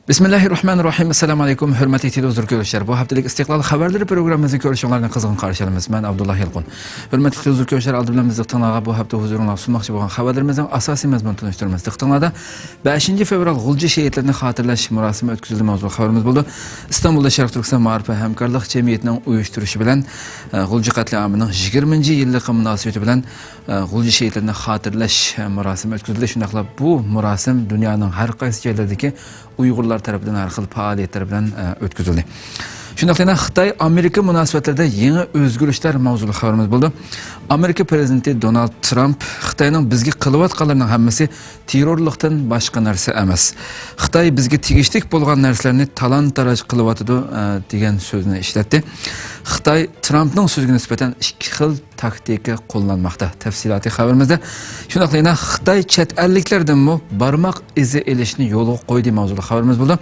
Bismillahirrahmanirrahim. Assalamu alaykum. Hurmatli televizor ko'ruvchilar. Bu haftalik istiqlol xabarlari programmamizni ko'rishinglarni qizg'in qarshi olamiz. Men Abdullah Yilqun. Hurmatli televizor ko'ruvchilar, oldi bilan biz diqqatingizga bu hafta huzuringizga sunmoqchi bo'lgan xabarlarimizning asosiy mazmunini tanishtiramiz. Diqqatingizda 5 fevral G'ulji shahidlarini xotirlash murosimi o'tkazildi mavzu xabarimiz bo'ldi. Istanbulda Sharq Turkiston ma'rif va hamkorlik jamiyatining uyushtirishi bilan G'ulji qatliamining 20-yilligi munosabati bilan G'ulji shahidlarini xotirlash murosimi o'tkazildi. Shundaqla bu murosim dunyoning har qaysi joylaridagi Uyg'urlar tarafidan har xil faoliyatlar bilan o'tkazildi. Shundaqla Xitoy Amerika munosabatlarida yangi o'zgarishlar mavzuli xabarimiz bo'ldi. Amerika prezidenti Donald Trump Xitoyning bizga qilayotganlarining hammasi terrorlikdan boshqa narsa emas. Xitoy bizga tegishli bo'lgan narsalarni talon-taroj qilyotdi degan so'zni ishlatdi. Xitoy Trumpning so'ziga nisbatan ikki xil taktika qo'llanmoqda. Tafsilotli xabarimizda shundaqla Xitoy chet elliklardan barmoq izi elishni yo'lga qo'ydi mavzuli xabarimiz bo'ldi.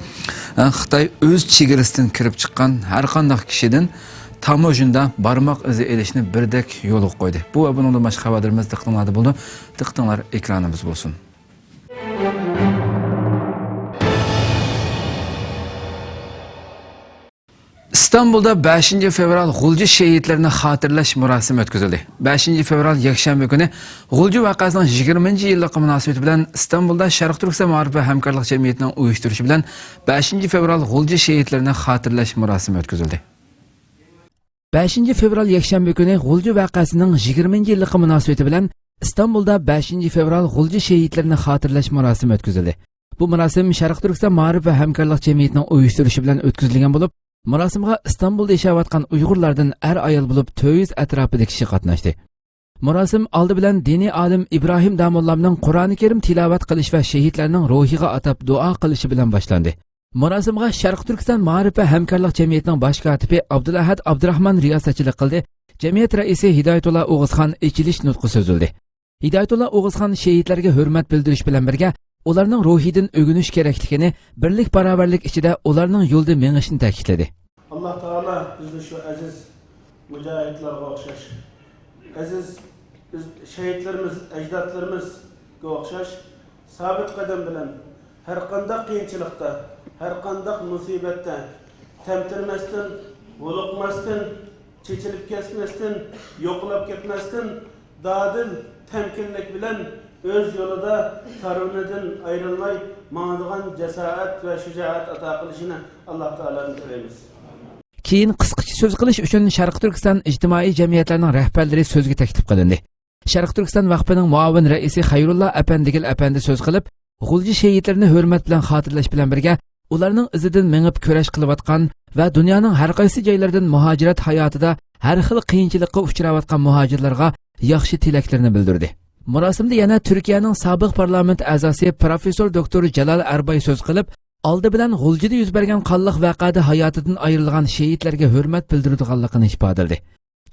Xitoy o'z chegarasidan kirib chiqqan har qanday kishidan tamojinda barmoq izi elishni birdek yo'lga qo'ydi. Bu va bundan boshqa xabarlarimiz diqqatingizda bo'ldi. Diqqatinglar ekranimiz bo'lsin. İstanbul'da 5 fevral G'ulji şehitlerini hatırlaş murosimi o'tkazildi. 5 fevral yakshanba kuni G'ulji vaqasining 20-yilligi munosabati bilan İstanbul'da Sharq Turkiston ma'rif va hamkorlik jamiyatining uyushtirishi bilan 5 fevral G'ulji şehitlerini hatırlash murosimi o'tkazildi. 5 fevral yakshanba kuni G'ulji vaqasining 20-yilligi munosabati bilan İstanbul'da 5 fevral G'ulji şehitlerini hatırlash murosimi o'tkazildi. Bu murosim Sharq Turkiston ma'rif va hamkorlik jamiyatining uyushtirishi bilan o'tkazilgan bo'lib, Murosimga İstanbulda yashayotgan Uyg'urlardan ayol bo'lib 400 atrofidagi kishi qatnashdi. Murosim oldi bilan diniy olim Ibrohim Damollamning Qur'oni Karim tilovat qilish va shahidlarning ruhiga atab duo qilishi bilan boshlandi. Murosimga Sharq Turkiston ma'rif va hamkorlik jamiyatining bosh kotibi Abdulahad Abdurahmon riyosatchilik qildi. Jamiyat raisi Hidoyatullo O'g'izxon ichilish nutqi so'zildi. Hidoyatullo O'g'izxon shahidlarga hurmat bildirish bilan birga ularning ruhidan o'g'inish kerakligini, birlik barobarlik ichida ularning yo'lda mengishini ta'kidladi. Allah Teala bizni şu aziz mücahitlerine okşaş, aziz şehitlerimiz, ecdatlarımızga okşaş, sabit kadem bilen her kandak kıyınçılıkta, her kandak musibette temtirmezden, bulukmazdan, çeçilip kesmezden, yokulap ketmezden, dadil temkinlik bilen öz yolunda tarvuneden ayrılmay, mağdugan cesaret ve şücaat ata kılışını Allah Teala'nın dileyimiz. Keyin qisqacha so'z qilish uchun Sharq Turkiston ijtimoiy jamiyatlarining rahbarlari so'zga taklif qilindi. Sharq Turkiston vaqfining muavin raisi Xayrullo Apandigil apandi so'z qilib, G'ulji shahidlarini hurmat bilan xotirlash bilan birga ularning izidan mengib kurash qilayotgan va dunyoning har qaysi joylaridan muhojirat hayotida har xil qiyinchilikqa uchrayotgan muhojirlarga yaxshi tilaklarini bildirdi. Murosimda yana Turkiyaning sobiq parlament a'zosi professor doktor Jalal Arbay so'z qilib, oldi bilan G'uljida yuz bergan qonliq voqeada hayotidan ayrilgan shahidlarga hurmat bildiradiganligini ifodaladi.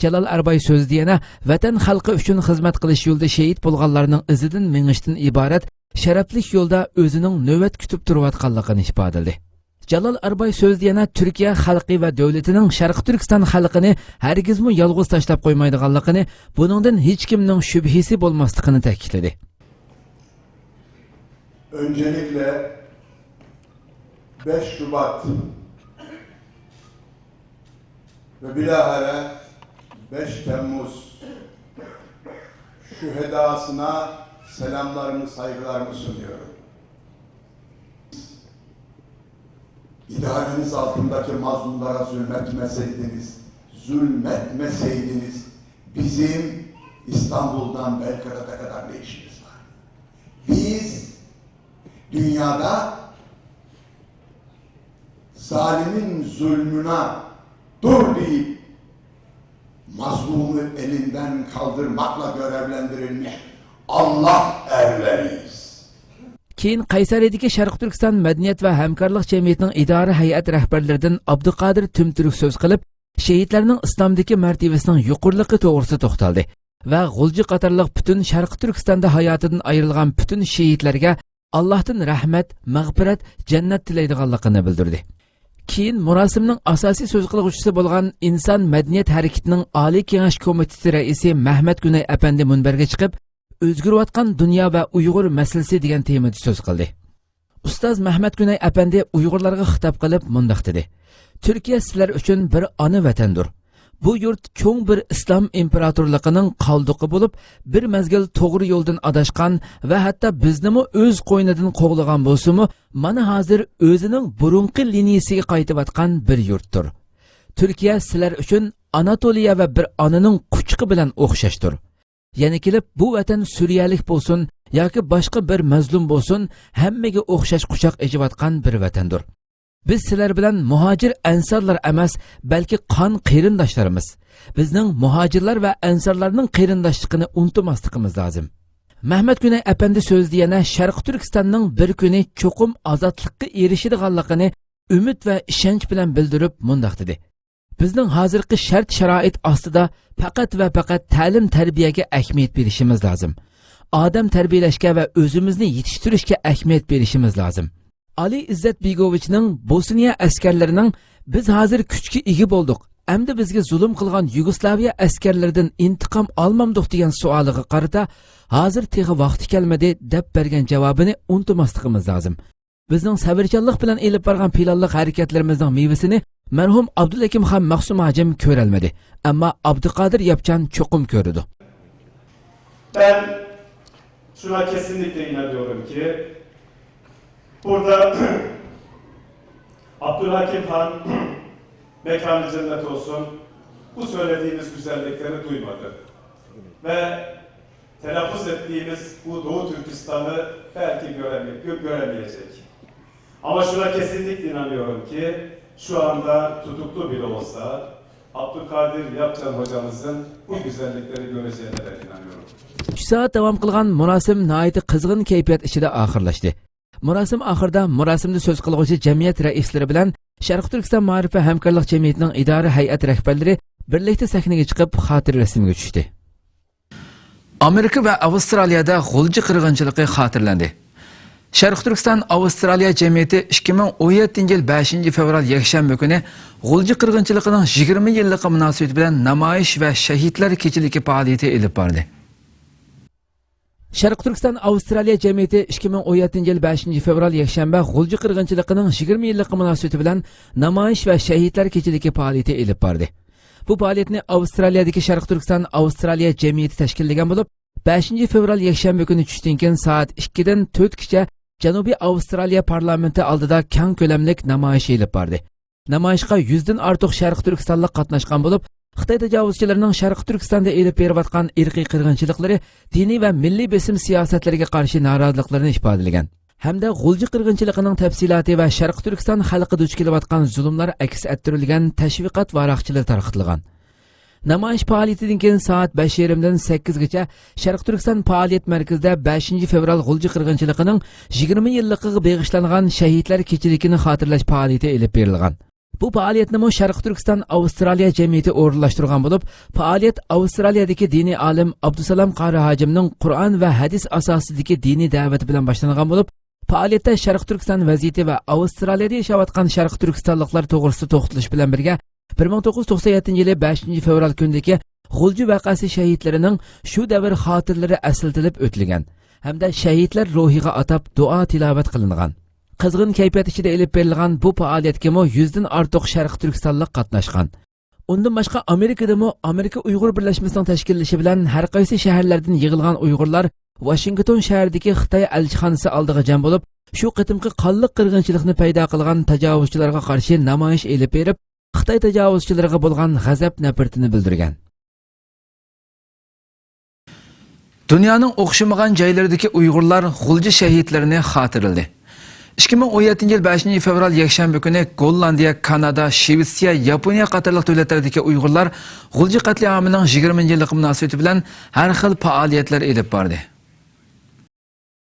Jalal Arbay so'zida yana vatan xalqi uchun xizmat qilish yo'lida shahid bo'lganlarning izidan mengishdan iborat sharafli yo'lda o'zining navbat kutib turayotganligini ifodaladi. Jalal Arbay so'zida yana Turkiya xalqi va davlatining Sharq Turkiston xalqini hargizmi yolg'iz tashlab qo'ymaydiganligini, buningdan hech kimning shubhasi bo'lmasligini ta'kidladi. Öncelikle 5 Şubat ve bilahare 5 Temmuz şühedasına selamlarımı, saygılarımı sunuyorum. İdareniz altındaki mazlumlara zulmetmeseydiniz bizim İstanbul'dan Belgrad'a kadar ne işimiz var? Biz dünyada zalimin zulmüne dur deyip mazlumu elinden kaldırmakla görevlendirilmiş Allah erleriyiz. Keyin Qaysariyadagi Sharq Turkiston madaniyat va hamkorlik jamiyatining idora hay'at rahbarlaridan Abduqodir Tumturuk so'z qilib, shahidlarning islomdagi martabasining yuqoriligi to'g'risida to'xtaldi va G'ulji qatorliq butun Sharq Turkistonda hayotidan ayrilgan butun shahidlarga Allohdan rahmat, mag'firat, jannat tilaydiganligini bildirdi. Keyin murosimning asosiy so'z qiluvchisi bo'lgan Inson madaniyat harakatining Oliy Kengash komiteti raisi Mahmad Gunay apandi munbarga chiqib, o'zgarayotgan dunyo va Uyg'ur masalasi degan temada so'z qildi. Ustoz Mahmad Günay apandi Uyg'urlarga xitob qilib mundaq dedi. Turkiya sizlar uchun bir ona vatandir. Bu yurt cho'ng bir islom imperatorligining qoldiqi bo'lib, bir mazgil to'g'ri yo'ldan adashgan va hatto biznimi o'z qo'ynidan qo'g'lagan bo'lsa-mu, mana hozir o'zining burunqi liniyasiga qaytayotgan bir yurtdir. Turkiya sizlar uchun Anatoliya va bir onaning quchqi bilan o'xshashdir. Yana kelib bu vatan suriyalik bo'lsin yoki boshqa bir mazlum bo'lsin, hammaga o'xshash quchoq ejayotgan bir vatandir. Biz sizlar bilan muhojir ansarlar emas, balki qon qarindoshlarimiz. Bizning muhojirlar va ansarlarning qarindoshligini unutmasligimiz lozim. Mahmad Günay apandi so'zda yana Sharq Turkistonning bir kuni cho'qim ozodlikka erishadiganligini umid va ishonch bilan bildirib mundaq dedi. Bizning hozirgi shart-sharoit ostida faqat va faqat ta'lim tarbiyaga ahamiyat berishimiz lozim. Odam tarbiyalashga va o'zimizni yetishtirishga ahamiyat berishimiz lozim. Ali İzzet Begovichning Bosniya askarlarining biz hozir kuchga ega bo'ldik, endi bizga zulm qilgan Yugoslaviya askarlaridan intiqom olmamdiq degan savoliga qarata hozir teg'i vaqti kelmadi deb bergan javobini unutmasligimiz lozim. Bizning sabrchanlik bilan elib borgan planli harakatlarimizning mevasini marhum Abdulakimxon Maqsum Hacim ko'rolmadi, ammo Abduqodir Yapchan cho'qim ko'rdi. Ben şuna kesinlikle inanıyorum ki burada Abdülhakim Han mekanı cennet olsun, bu söylediğimiz güzellikleri duymadı. Ve telaffuz ettiğimiz bu Doğu Türkistan'ı belki göremeyecek. Ama şuna kesinlikle inanıyorum ki şu anda tutuklu bile olsa Abdülkadir Yapcan hocamızın bu güzellikleri göreceğine ben inanıyorum. 3 soat davom qilgan murosim nihoyat qizg'in kayfiyat ichida oxirlashdi. Murosim oxirida murosimda so'z qilguvchi jamiyat raislari bilan Sharq Turkiston ma'rif va hamkorlik jamiyatining idora hay'at rahbarlari birlikda sahnaga chiqib xotir rasmga tushdi. Amerika va Avstraliyada g'ulji qirg'inchiligi xotirlandi. Sharq Turkiston Avstraliya jamiyati 2017 yil 5 fevral yakshanba kuni g'ulji qirg'inchiligining 20 yilligi munosabati bilan namoyish va shahidlar kechaligi faoliyati olib bordi. Sharq Turkiston Avstraliya jamiyati 2017 yil 5 fevral yakshanba g'ulji qirg'inchiligining 20 yilligi munosabati bilan namoyish va shahidlar kechaligi faoliyati olib bordi. Bu faoliyatni Avstraliyadagi Sharq Turkiston Avstraliya jamiyati tashkillagan bo'lib, 5 fevral yakshanba kuni tushdan keyin soat 2 dan 4 gacha Janubiy Avstraliya parlamenti oldida keng ko'lamlik namoyish olib bordi. Namoyishga 100 dan ortiq Sharq Turkistonlik qatnashgan bo'lib, Xitoy tajovuzchilarining Sharq Turkistonda elib berayotgan irqiy qirg'inchiliklari, diniy va milliy besim siyosatlariga qarshi noroziliklarini ifodalagan. Hamda g'ulji qirg'inchiligining tafsiloti va Sharq Turkiston xalqi duch kelayotgan zulmlar aks ettirilgan tashviqot varaqchilari tarqatilgan. Namoyish faoliyatidan keyin soat 5:30 dan 8 gacha Sharq Turkiston faoliyat markazida 5 fevral g'ulji qirg'inchiligining 20 yilligiga bag'ishlangan shahidlar kechiligini xotirlash faoliyati olib berilgan. Bu faoliyatni Sharq Turkiston Avstraliya jamiyati o'rinlashtirgan bo'lib, faoliyat Avstraliyadagi diniy olim Abdusalom Qari Hajimning Qur'on va hadis asosidagi diniy da'vati bilan boshlangan bo'lib, faoliyatda Sharq Turkiston vaziyati va Avstraliyada yashayotgan Sharq Turkistonliklar to'g'risida to'xtalish bilan birga 1997 yili 5 fevral kunidagi g'ulji vaqasi shahidlarining shu davr xotirlari aslitilib o'tilgan hamda shahidlar ruhiga atab duo tilovat qilingan. Qizg'in kayfiyat ichida elib berilgan bu faoliyatga 100 dan ortiq Sharq Turkistonlik qatnashgan. Undan boshqa Amerikadami Amerika Uyg'ur birlashmasining tashkillashi bilan har qaysi shaharlardan yig'ilgan Uyg'urlar Washington shahridagi Xitoy elchixonasi oldiga jam bo'lib, shu qitimqi qonli qirg'inchilikni paydo qilgan tajovuzchilarga qarshi namoyish elib berib, Xitoy tajovuzchilariga bo'lgan g'azab nafratini bildirgan. Dunyoning o'xshamagan joylaridagi Uyg'urlar g'ulji shahidlarini xotirladi. 2017 yil 5 fevral yakshanba kuni Gollandiya, Kanada, Shvetsiya, Yaponiya qatorliq davlatlardagi Uyg'urlar g'ulji qatliamining 20 yilligi munosabati bilan har xil faoliyatlar olib bordi.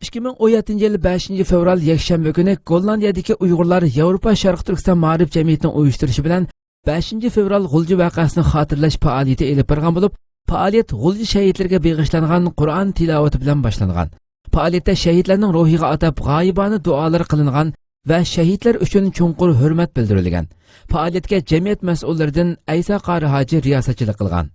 2017 yil 5 fevral yakshanba kuni Gollandiyadagi Uyg'urlar Yevropa Sharq Turkiston ma'rif jamiyatining uyushtirishi bilan 5 fevral g'ulji voqeasini xotirlash faoliyati olib borgan bo'lib, faoliyat g'ulji shahidlarga bag'ishlangan Qur'on tilovati bilan boshlangan. Faoliyatda shahidlarning ruhiga atab g'oyibona duolar qilingan va shahidlar uchun chunqur hurmat bildirilgan. Faoliyatga jamiyat mas'ullaridan Aysa Qari Hoji riyosatchilik qilgan.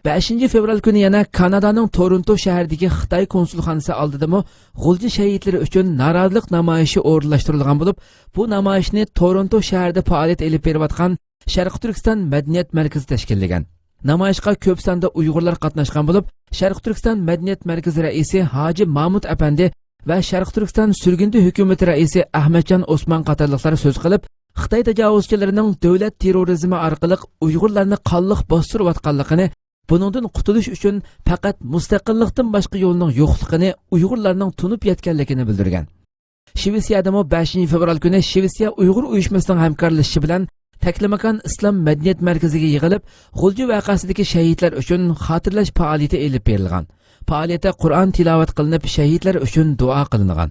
5 fevral kuni yana Kanadaning Toronto shahridagi Xitoy konsulxonasi oldidami G'ulji shahidlari uchun norozilik namoyishi o'rinlashtirilgan bo'lib, bu namoyishni Toronto shahrida faoliyat olib berayotgan Sharq Turkiston madaniyat markazi tashkillagan. Namoyishga ko'p sonda Uyg'urlar qatnashgan bo'lib, Sharq Turkiston madaniyat markazi raisi Hoji Mahmud apandi va Sharq Turkiston surgundi hukumati raisi Ahmadjon Osman qatorliqlar so'z qilib, Xitoy tajovuzchilarining davlat terrorizmi orqali Uyg'urlarni qonliq bostirayotganligini, buningdan qutulish uchun faqat mustaqillikdan boshqa yo'lning yo'qligini, Uyg'urlarning tunib yetganligini bildirgan. Shvetsiyada 5 fevral kuni Shvetsiya Uyg'ur uyushmasining hamkorlashishi bilan Taklimakan Islom madaniyat markaziga yig'ilib, G'ulji voqeasidagi shahidlar uchun xotirlash faoliyati olib berilgan. Faoliyatda Qur'on tilovat qilinib, shahidlar uchun duo qilingan.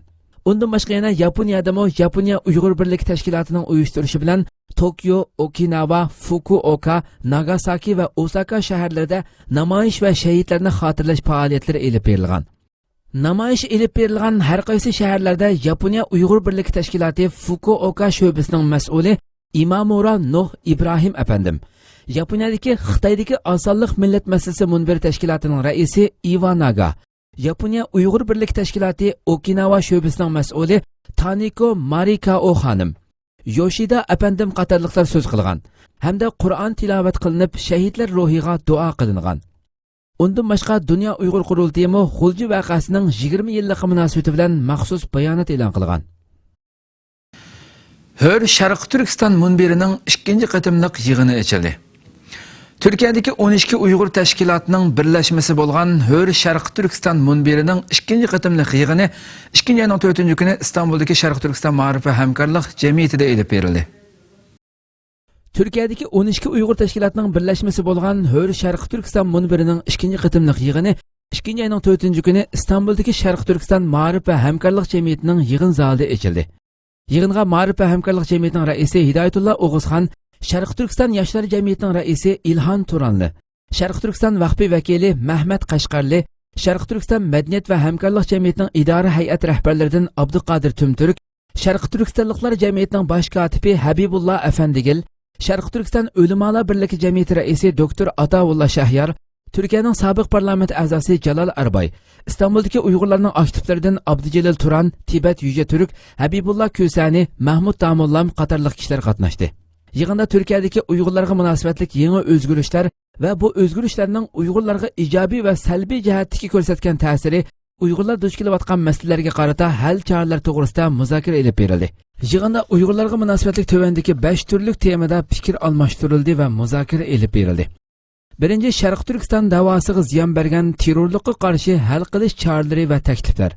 Undan boshqa yana Yaponiyada Yaponiya Uyg'ur birlik tashkilotining uyushtirishi bilan Tokyo, Okinawa, Fukuoka, Nagasaki va Osaka shaharlarida namoyish va shahidlarni xotirlash faoliyatlari olib berilgan. Namoyish olib berilgan har qaysi shaharlarda Yaponiya Uyg'ur birlik tashkiloti Fukuoka sho'basining mas'uli Imamura Nuh Ibrohim apandim, Yaponiyadagi Xitoydagi Osonlik millat masalasi munbir tashkilotining raisi Iwanaga, Yaponiya Uyg'ur birlik tashkiloti Okinawa sho'basining mas'uli Taniko Marikao xonim, Yoshida apandim qatorliqlar so'z qilgan hamda Qur'on tilovat qilinib, shahidlar ruhiga duo qilingan. Undan boshqa Dunyo Uyg'ur qurultiyi G'ulji voqeasining 20 yilligi munosabati bilan maxsus bayonot e'lon qilgan. Hör Sharq Turkiston munbirining 2 qatimliq yig'ini ochildi. Turkiyadagi 12 Uyg'ur tashkilotining birlashmasi bo'lgan Hör Sharq Turkiston munbirining 2 qatimliq yig'ini 2-4 kuni Istanbuldagi Sharq Turkiston ma'rif va hamkorlik jamiyatida olib berildi. Turkiyadagi 12 Uyg'ur tashkilotining birlashmasi bo'lgan Hör Sharq Turkiston munbirining 2 qatimliq yig'ini 2-4 kuni Istanbuldagi Sharq Turkiston ma'rif va hamkorlik jamiyatining yig'in zalida ochildi. Yig'inga Ma'rif va hamkorlik jamiyatining raisi Hidoyatullo O'g'izxon, Sharq Turkiston yoshlar jamiyatining raisi Ilhon Turanli, Sharq Turkiston vaqfi vakili Mahmad Qashqarli, Sharq Turkiston madaniyat va hamkorlik jamiyatining idora hay'at rahbarlaridan Abduqodir Tumturk, Sharq Turkistonliklar jamiyatining bosh kotibi Habibulloh Afandigil, Sharq Turkiston ulamolar birligi jamiyati raisi Dr. Ataulloh Shahyor, Turkiyaning sobiq parlament a'zosi Jalol Arbay, İstanbuldagi Uyg'urlarning aktivlaridan Abdujalil Turan, Tibet Yüce Türk, Habibulloh Kusani, Mahmud Damullam qatorliq kishilar qatnashdi. Yig'inda Turkiyadagi Uyg'urlarga munosabatlik yangi o'zgarishlar va bu o'zgarishlarning Uyg'urlarga ijobiy va salbiy jihatdagi ko'rsatgan ta'siri, Uyg'urlar duch kelayotgan masalalarga qarata hal choralar to'g'risida muzokara olib berildi. Yig'inda Uyg'urlarga munosabatlik tövandagi 5 turli temada fikr almashtirildi va muzokara olib berildi. Birinchi Sharq Turkiston davosiga ziyon bergan terrorlikqa qarshi hal qilish choralari va takliflar.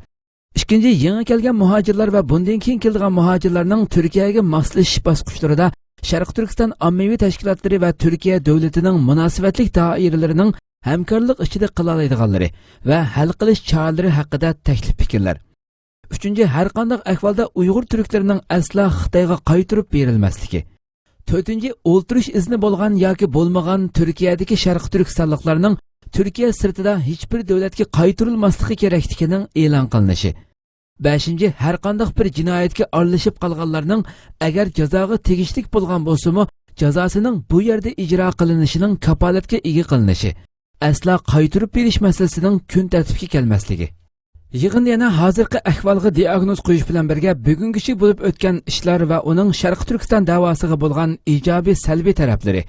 Ikkinchi, yangi kelgan muhojirlar va bundan keyin kelgan muhojirlarning Turkiyaga moslashish bosqichlarida Sharq Turkiston ommaviy tashkilotlari va Turkiya davlatining munosabatlik doiralarining hamkorlik ichida qila oladiganlari va hal qilish choralari haqida taklif fikrlar. Uchinchi, har qanday ahvolda Uyg'ur turklarining asla Xitoyga qaytirib berilmasligi. To'rtinchi, o'ltirish izni bo'lgan yoki bo'lmagan Turkiyadagi Sharq Turkistonliklarning Turkiya sirtida hech bir davlatga qaytarilmasligi kerakligining e'lon qilinishi. 5. Har qanday bir jinoyatga aralashib qolganlarning agar jazoga tegishli bo'lgan bo'lsa-mu, jazosining bu yerda ijro qilinishining kapolatga ega qilinishi. Asla qaytirib berish masalasining kun tartibga kelmasligi. Yig'in yana hozirgi ahvolga diagnoz qo'yish bilan birga bugungi bo'lib o'tgan ishlar va uning Sharq Turkiston davosiga bo'lgan ijobiy salbiy taraflari,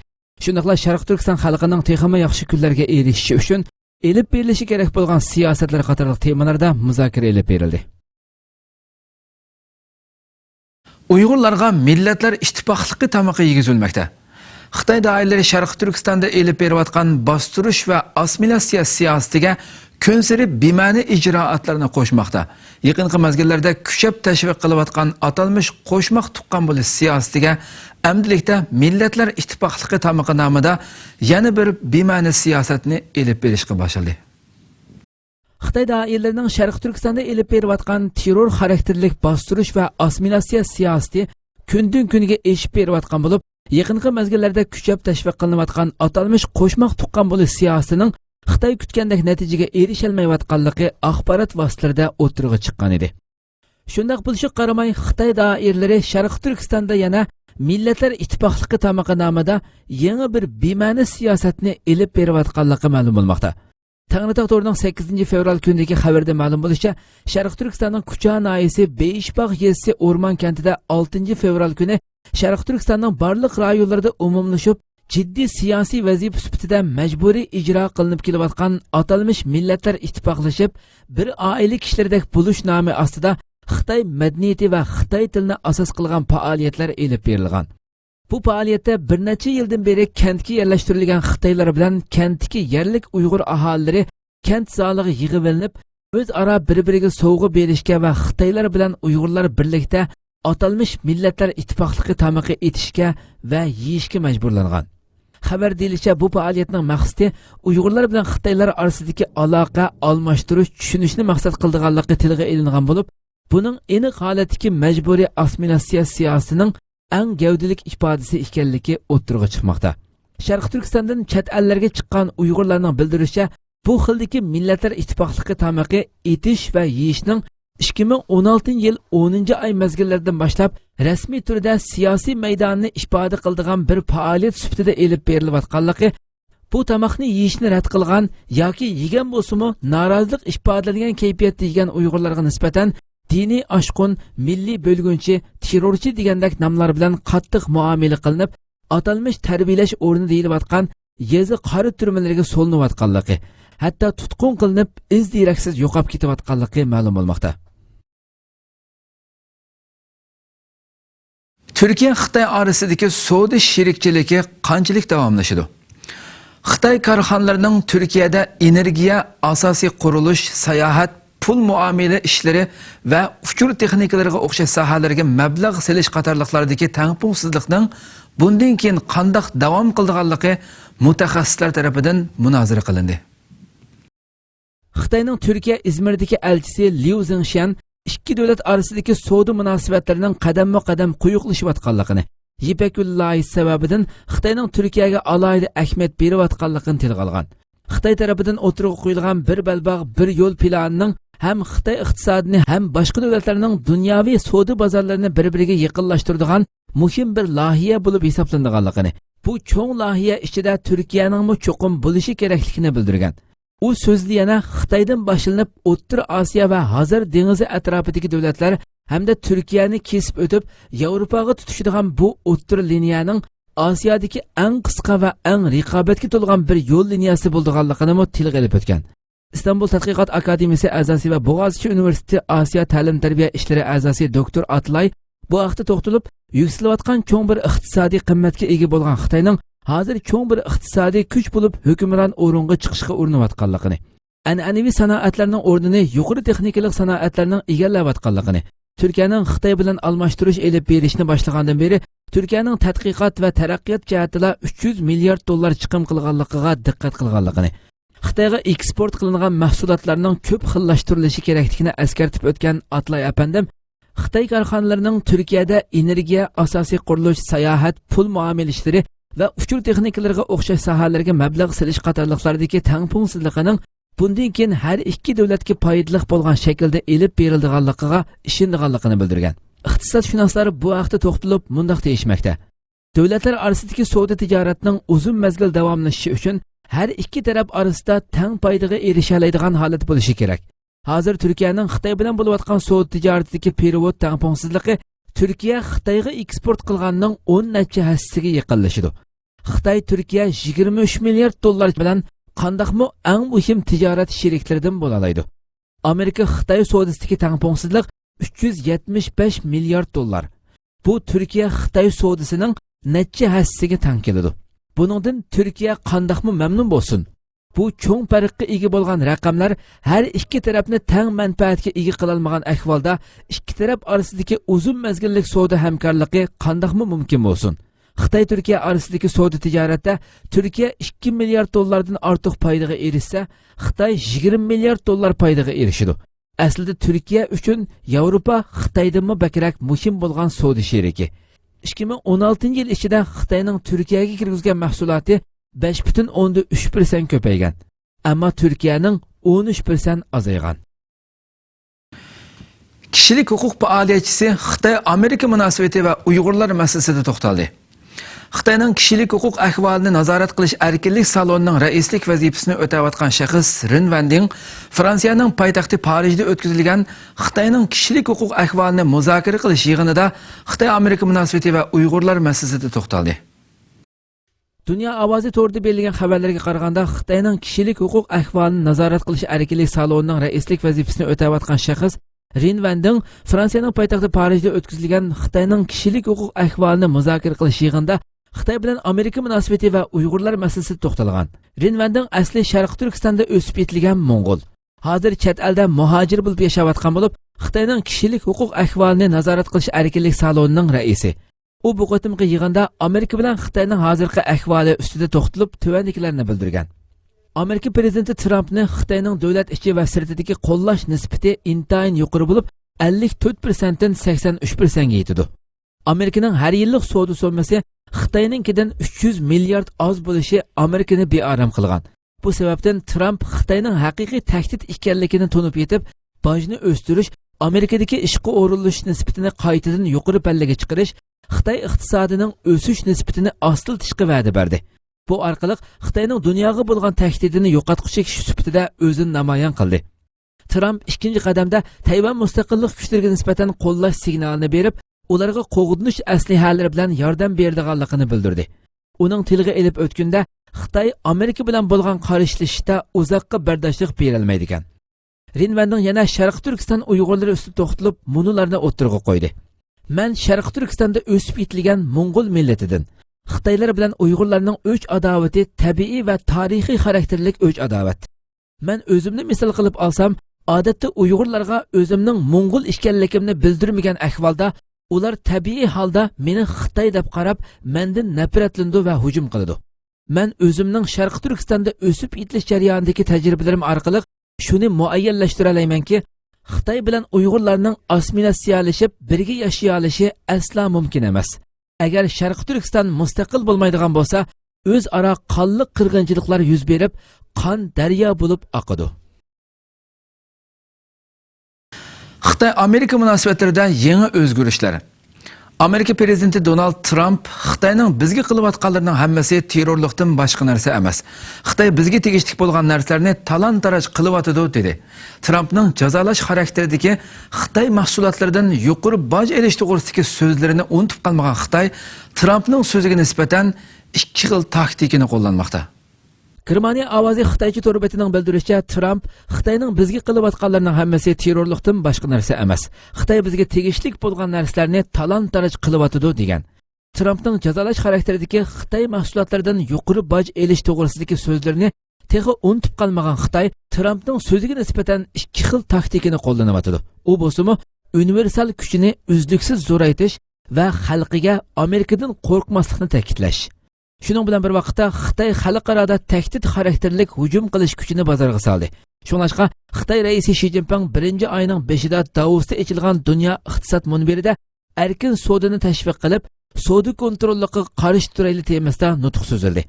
shundaqla Sharq Turkiston xalqining texnik yaxshi kunlarga erishishi uchun elib berilishi kerak bo'lgan siyosatlar qatorli temalarda muzokara elib berildi. Uyg'urlarga millatlar ittifoqligi tamaqi yegizilmoqda. Xitoy doiralari Sharq Turkistonda elib berayotgan bostirish va assimilyatsiya siyosatiga kunsiri bima'ni ijroatlarni qo'shmoqda. Yaqinqi mezgillarda kuchab tashviq qilayotgan atalmish qo'shmoq tuqqan bo'lish siyosatiga amdilikda millatlar ittifoqligi tamaqi nomida yana bir bima'ni siyosatni elib berishga boshladi. Xitoy doiralarining Sharq Turkistonda elib berayotgan terror xarakterli bostirish va assimilyatsiya siyosati kundan kunga eshib berayotgan bo'lib, yaqinqi mezgillarda kuchab tashviq qilinayotgan atalmish qo'shmoq tuqqan bo'lish siyosatining Xitoy kutgandek natijaga erisholmayotganligi axborot vositalarida o'tirg'i chiqqan edi. Shundaq bo'lishiga qaramay, Xitoy doiralari Sharq Turkistonda yana Millatlar İttifaqlığı tamağı namida yangi bir bema'ni siyosatni elib berayotganligi ma'lum bo'lmoqda. Tangritog to'rining 8 fevral kunidagi xabarda ma'lum bo'lishicha, Sharq Turkistonning Kucha noyasi Beyishbog' yezisi o'rmon kentida 6 fevral kuni Sharq Turkistonning barliq rayonlarida umumlashib, jiddiy siyosiy vazifa sifatida majburiy ijro qilinib kelayotgan atalmish millatlar ittifoqlashib, bir oila kishilardek bo'lish nomi ostida Xitoy madaniyati va Xitoy tilini asos qilgan faoliyatlar elib berilgan. Bu faoliyatda bir necha yildan beri kentga yerlashtirilgan Xitoylar bilan kentdagi yerlik Uyg'ur aholilari kent zaliga yig'ilinib, o'zaro bir-biriga sovg'a berishga va Xitoylar bilan Uyg'urlar birlikda atalmish millatlar ittifoqligi tamaqi etishga va yeyishga majburlangan. Xabar deyilishicha, bu faoliyatning maqsadi Uyg'urlar bilan Xitoylar orasidagi aloqa almashtirish tushunishni maqsad qilganligi tilga ilingan bo'lib, buning aniq holatdagi majburiy assimilyatsiya siyosatining eng gavdalik ifodasi ekanligi o'ttirg'a chiqmoqda. Sharq Turkistondan chet ellarga chiqqan Uyg'urlarning bildirishicha, bu xildagi millatlar ittifoqligi tamaqi etish va yeyishning 2016 yil 10 oy mezgillaridan boshlab rasmiy turda siyosiy maydonni ifoda qiladigan bir faoliyat sifatida elib berilayotganligi, bu tamoqni yeyishni rad qilgan yoki yegan bo'lsa-mu norozilik ifodalangan kayfiyatda yegan Uyg'urlarga nisbatan diniy oshqun, milliy bo'lgunchi, terrorchi degandek nomlar bilan qattiq muomala qilinib, atalmish tarbiyalash o'rni deyilayotgan yezi qori turmalariga solinayotganligi, hatto tutqun qilinib, iz deraksiz yo'qolib ketayotganligi ma'lum bo'lmoqda. Türkiye Xitoy orasidagi savdo sherikchiligi qanchalik davomlashadi? Xitoy korxonalarining Turkiyada energiya, asosiy qurilish, sayohat, pul muomala ishlari va uchur texnikalariga o'xshash sohalarga mablag' selish qatorliqlardagi tangpungsizlikning bundan keyin qanday davom qiladiganligi mutaxassislar tomonidan munozara qilindi. Xitoyning Turkiya Izmirdagi elchisi Liu Zingshan ikki davlat orasidagi savdo munosabatlarining qadamma-qadam quyuqlashayotganligini, Ipak yo'li loyihasi sababidan Xitoyning Turkiyaga alohida ahamiyat berayotganligini tilga olgan. Xitoy tarafidan o'tirg'a qo'yilgan bir balbog' bir yo'l planining ham Xitoy iqtisodini ham boshqa davlatlarning dunyoviy savdo bozorlarini bir-biriga yaqinlashtiradigan muhim bir loyiha bo'lib hisoblanganligini, bu cho'ng loyiha ichida Turkiyaning cho'qim bo'lishi kerakligini bildirgan. U so'zli yana Xitoydan boshlanib O'rta Osiyo va Hazar dengizi atrofidagi davlatlar hamda Turkiyani kesib o'tib Yevropaga tutishadigan bu o'rta liniyaning Osiyodagi eng qisqa va eng raqobatga to'lgan bir yo'l liniyasi bo'lganligini tilga olib o'tgan. İstanbul Tadqiqot Akademiyasi a'zosi va Boğaziçi Universiteti Osiyo ta'lim-tarbiya ishlari a'zosi doktor Atlay bu vaqtda to'xtalib, yukselayotgan cho'ng bir iqtisodiy qimmatga ega bo'lgan Xitoyning hozir cho'ng bir iqtisodiy kuch bo'lib hukmron o'ringa chiqishga urinayotganligini, an'anaviy sanoatlarning o'rnini yuqori texnikalik sanoatlarning egallayotganligini, Turkiyaning Xitoy bilan almashtirish elib berishni boshlagandan beri Turkiyaning tadqiqot va taraqqiyot jihatida 300 milliard dollar chiqim qilganligiga diqqat qilganligini, Xitoyga eksport qilingan mahsulotlarning ko'p xillashtirilishi kerakligini eskartib o'tgan Atlay apandim, Xitoy korxonalarining Turkiyada energiya, asosiy qurilish, sayohat, pul muomala ishlari va uchur texnikalariga o'xshash sohalarga mablag' selish qatorliqlardagi tangpungsizligining bundan keyin har ikki davlatga foydali bo'lgan shaklda elib berilganligiga ishonganligini bildirgan. Iqtisodshunoslar bu vaqtda to'xtalib mundaq deyishmoqda. Davlatlar orasidagi savdo tijoratning uzun mezgil davomlashishi uchun har ikki taraf orasida teng foydaga erisha oladigan holat bo'lishi kerak. Hozir Turkiyaning Xitoy bilan bo'layotgan savdo tijoratidagi perevod tangpungsizligi Turkiya Xitoyga eksport qilganning 10 necha hassasiga yaqinlashadi. Xitoy Turkiya 23 milliard dollar bilan qandaqmi eng muhim tijorat sheriklaridan bo'la oladi. Amerika Xitoy savdosidagi tangpungsizlik 375 milliard dollar. Bu Turkiya Xitoy savdosining necha hassasiga teng keladi. Buningdan Turkiya qandaqmi mamnun bo'lsin? Bu cho'ng farqqa ega bo'lgan raqamlar har ikki tarafni teng manfaatga ega qila olmagan ahvolda ikki taraf orasidagi uzun mezgillik savdo hamkorligi qandaqmi mumkin bo'lsin? Xitoy Turkiya orasidagi savdo tijoratda Turkiya 2 milliard dollardan ortiq foydaga erishsa, Xitoy 20 milliard dollar foydaga erishadi. Aslida Turkiya uchun Yevropa Xitoydan bakrak muhim bo'lgan savdo sheriki. 2016 yil ichida Xitoyning Turkiyaga kirgizgan mahsuloti 5,3% Kishilik huquq faoliyatchisi Xitoy Amerika munosabati va Uyg'urlar masalasida to'xtaldi. Xitoyning kishilik huquq ahvolini nazorat qilish erkinlik salonining raislik vazifasini o'tayotgan shaxs Rin Vanding Fransiyaning poytaxti Parijda o'tkazilgan Xitoyning kishilik huquq ahvolini muzokara qilish yig'inida Xitoy Amerika munosabati va Uyg'urlar masalasida to'xtaldi. Dünya ovozi to'g'rida berilgan xabarlarga qaraganda Xitoyning kishilik huquq ahvolini nazorat qilish erkinlik salonining raislik vazifasini o'tayotgan shaxs Rin Vanding Fransiyaning poytaxti Parijda o'tkazilgan Xitoyning kishilik huquq ahvolini muzokara qilish yig'inida Xitoy bilan Amerika munosabati va Uyg'urlar masalasida to'xtalgan. Rin Vanding asli Sharq Turkistonda o'sib yetilgan Mo'ng'ul. Hozir chet elda muhojir bo'lib yashayotgan bo'lib, Xitoyning kishilik huquq ahvolini nazorat qilish erkinlik salonining raisi. U bu qatimqi yig'inda Amerika bilan Xitoyning hozirgi ahvoli ustida to'xtalib, tuvandiklarini bildirgan. Amerika prezidenti Trumpni Xitoyning davlat ichi va sirtidagi qo'llash nisbati intayin yuqori bo'lib, 54% dan 83% ga yetdi. Amerikaning har yillik savdo so'mmasi Xitoyninkidan 300 milliard oz bo'lishi Amerikani bearam qilgan. Bu sababdan Trump Xitoyning haqiqiy tahdid ekanligini tunib yetib, bojni o'stirish, Amerikadagi ishqi o'rinlash nisbatini qaytadan yuqori pallaga chiqarish, Xitoy iqtisodining o'sish nisbatini ostiltishga va'da berdi. Bu orqali Xitoyning dunyoga bo'lgan tahdidini yo'qotquchi kishi sifatida o'zini namoyon qildi. Trump ikkinchi qadamda Tayvan mustaqillik kuchlariga nisbatan qo'llash signalini berib, ularga qo'g'dinish aslihalari bilan yordam berdiganligini bildirdi. Uning tilga elib o'tganda Xitoy Amerika bilan bo'lgan qarshilashishda uzoqqa bardoshlik bera olmaydi ekan. Rin Vanding yana Sharq Turkiston Uyg'urlari ustida to'xtalib, munularni o'tirg'a qo'ydi. Men Sharq Turkistonda o'sib yetilgan Mo'ng'ul millatidan Xitoylar bilan Uyg'urlarning o'ch adovati tabiiy va tarixiy xarakterlik o'ch adovat. Men o'zimni misol qilib olsam, odatda Uyg'urlarga o'zimning Mo'ng'ul ekanligimni bildirmagan ahvolda ular tabiiy holda meni Xitoy deb qarab, mendan nafratlandi va hujum qiladi. Men o'zimning Sharq Turkistonda o'sib yetilish jarayonidagi tajribalarim orqali shuni muayyanlashtira olamanki, Xitoy bilan Uyg'urlarning assimilyatsiyalashib birga yashay olishi asla mumkin emas. Agar Sharq Turkiston mustaqil bo'lmaydigan bo'lsa, o'zaro qonli qirg'inchiliklar yuz berib, qon daryo bo'lib oqadi. Xitoy Amerika munosabatlarida yangi o'zgarishlar. Amerika prezidenti Donald Trump Xitoyning bizga qilayotganlarining hammasi terrorlikdan boshqa narsa emas. Xitoy bizga tegishli bo'lgan narsalarni talon-taroj qilyotdi dedi. Trumpning jazolash xarakteridagi Xitoy mahsulotlaridan yuqori boj olish to'g'risidagi so'zlarini unutib qolmagan Xitoy Trumpning so'ziga nisbatan ikki xil taktikani qo'llanmoqda. Germaniya ovozi Xitoycha to'rbetining bildirishicha, Trump Xitoyning bizga qilayotganlarining hammasi terrorlikdan boshqa narsa emas. Xitoy bizga tegishli bo'lgan narsalarni talon-taroj qilyotdi degan. Trumpning jazolash xarakteridagi Xitoy mahsulotlaridan yuqori boj olish to'g'risidagi so'zlarini texi unutib qolmagan Xitoy Trumpning so'ziga nisbatan ikki xil taktikani qo'llanyapti. U bo'lsa-mu universal kuchini uzluksiz zo'raytish va xalqiga Amerikadan qo'rqmaslikni ta'kidlash. Shuning bilan bir vaqtda Xitoy xalqaro tahdid xarakterlik hujum qilish kuchini bozorga soldi. Shuningdek, Xitoy raisi Shi Jinping 1-oyning 5-ida Davosda ochilgan dunyo iqtisod munbirida erkin savdoni tashviq qilib, savdo kontrolligiga qarshi turayli temasida nutq so'zildi.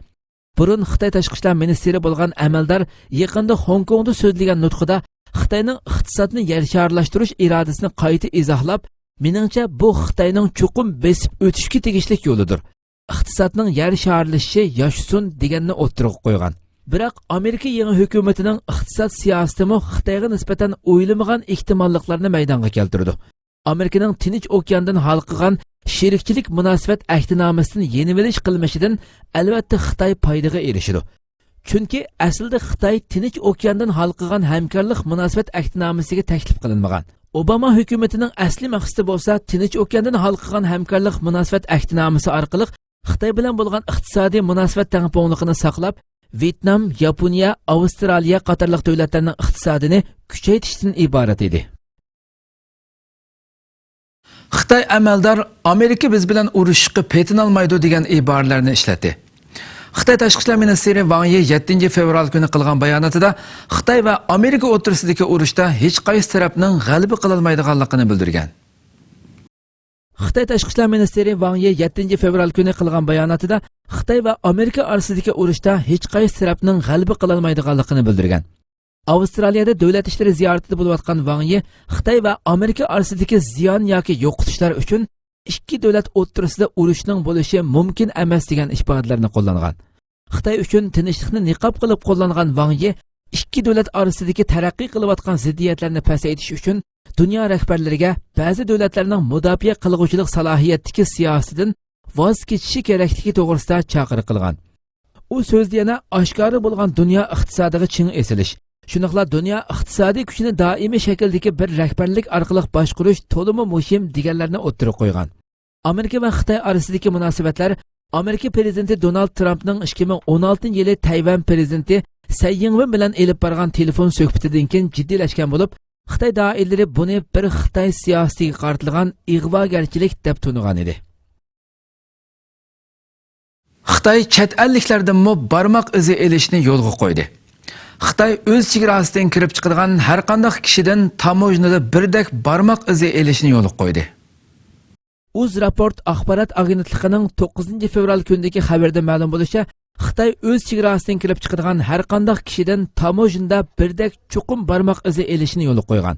Burun Xitoy tashqi ishlar ministri bo'lgan amaldor yaqinda Hong Kongda so'zlagan nutqida Xitoyning iqtisodni yarsharlashtirish irodasini qayta izohlab, meningcha bu Xitoyning cho'qim besib o'tishga tegishli yo'lidir. Iqtisodning yer sharlashishi yoshsun deganni o'ttirib qo'ygan. Biroq Amerika yangi hukumatining iqtisod siyosatimi Xitoyga nisbatan o'ylamagan ehtimolliklarni maydonga keltirdi. Amerikaning Tinch okeandan halqagan sherikchilik munosabat ahdnomasidan yenivilish qilmishidan albatta Xitoy foydaga erishidi. Chunki aslida Xitoy Tinch okeandan halqagan hamkorlik munosabat ahdnomasiga taklif qilinmagan. Obama hukumatining asli maqsadi bo'lsa, Tinch okeandan halqagan hamkorlik munosabat ahdnomasi orqali Xitoy bilan bo'lgan iqtisodiy munosabat tengpuangligini saqlab, Vyetnam, Yaponiya, Avstraliya qatorliq davlatlarning iqtisodini kuchaytirishdan iborat edi. Xitoy amaldor Amerika biz bilan urushga petinolmaydi degan iboralarni ishlatdi. Xitoy tashqi ishlar ministri Wang Yi 7 fevral kuni qilgan bayonotida Xitoy va Amerika o'rtasidagi urushda hech qaysi tarafning g'alaba qilolmaydiganligini bildirgan. Xitoy tashqi ishlar ministri Wang Yi 7 fevral kuni qilgan bayonotida Xitoy va Amerika orasidagi urushda hech qaysi tarafning g'alaba qilolmaydiganligini bildirgan. Avustraliyada davlat ishlari ziyoratida bo'layotgan Wang Yi Xitoy va Amerika orasidagi ziyon yoki yo'qotishlar uchun ikki davlat o'rtasida urushning bo'lishi mumkin emas degan ifodalarni qo'llangan. Xitoy uchun tinchlikni niqob qilib qo'llangan Wang Yi ikki davlat orasidagi taraqqiy qilayotgan ziddiyatlarni pasaytirish uchun dunyo rahbarlariga ba'zi davlatlarning mudofaa qilg'uchilik salohiyatidagi siyosatidan voz kechishi kerakligi to'g'risida chaqiriq qilgan. U so'zda yana oshkora bo'lgan dunyo iqtisodiga ching esilish, shuningdek dunyo iqtisodiy kuchini doimiy shakldagi bir rahbarlik orqali boshqarish to'liq muhim deganlarni o'ttirib qo'ygan. Amerika va Xitoy orasidagi munosabatlar Amerika prezidenti Donald Trampning 2016-yili Tayvan prezidenti Tsai Ing-wen bilan elib borgan telefon suhbatidan keyin jiddiylashgan bo'lib, Xitoy doiralari buni bir Xitoy siyosatiga qaratilgan ig'vogarchilik deb tunigan edi. Xitoy chet elliklardan barmoq izi elishni yo'lga qo'ydi. Xitoy o'z chegarasidan kirib chiqadigan har qanday kishidan tamojnada birdek barmoq izi elishni yo'lga qo'ydi. UzReport axborot agentligining 9 fevral kundagi xabarda ma'lum bo'lishicha, Xitoy o'z chegarasidan kirib chiqadigan har qanday kishidan tamojnada birdek chuqum barmoq izi elishni yo'lga qo'ygan.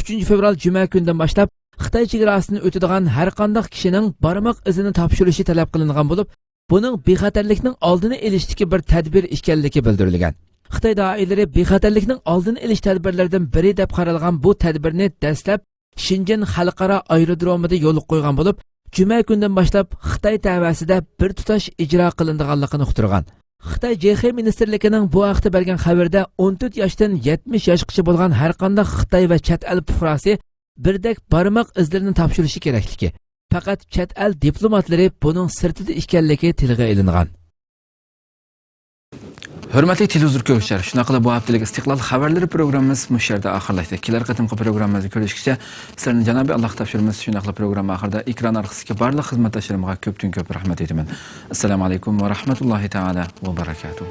3 fevral juma kunidan boshlab Xitoy chegarasini o'tadigan har qanday kishining barmoq izini topshirishi talab qilingan bo'lib, buning bexatarlikning oldini olishdagi bir tadbir ekanligi bildirilgan. Xitoy doiralari bexatarlikning oldini olish tadbirlaridan biri deb qaralgan bu tadbirni dastlab Shenzhen xalqaro aerodromida yo'l qo'ygan bo'lib, juma kundan boshlab Xitoy tavasida bir tutash ijro qilinganligini uqtirgan. Xitoy JX ministerligining bu haqda bergan xabarda 14 yoshdan 70 yoshgacha bo'lgan har qanday Xitoy va chet el fuqarosi birdek barmoq izlarini topshirishi kerakligi, faqat chet el diplomatlari buning sirtida ekanligi tilga ilingan. Hurmatli televizor ko'ruvchilar, shunaqa bu haftalik istiqlol xabarlari programmamiz mush yerda oxirlashdi. Kelar qatimqi programmamizni ko'rishgacha sizlarni janobi Alloh topshiramiz. Shunaqa programma oxirida ekran orqasiga barliq xizmatdoshlarimga ko'pdan ko'p rahmat aytaman. Assalomu alaykum va rahmatullohi taala va barakatuh.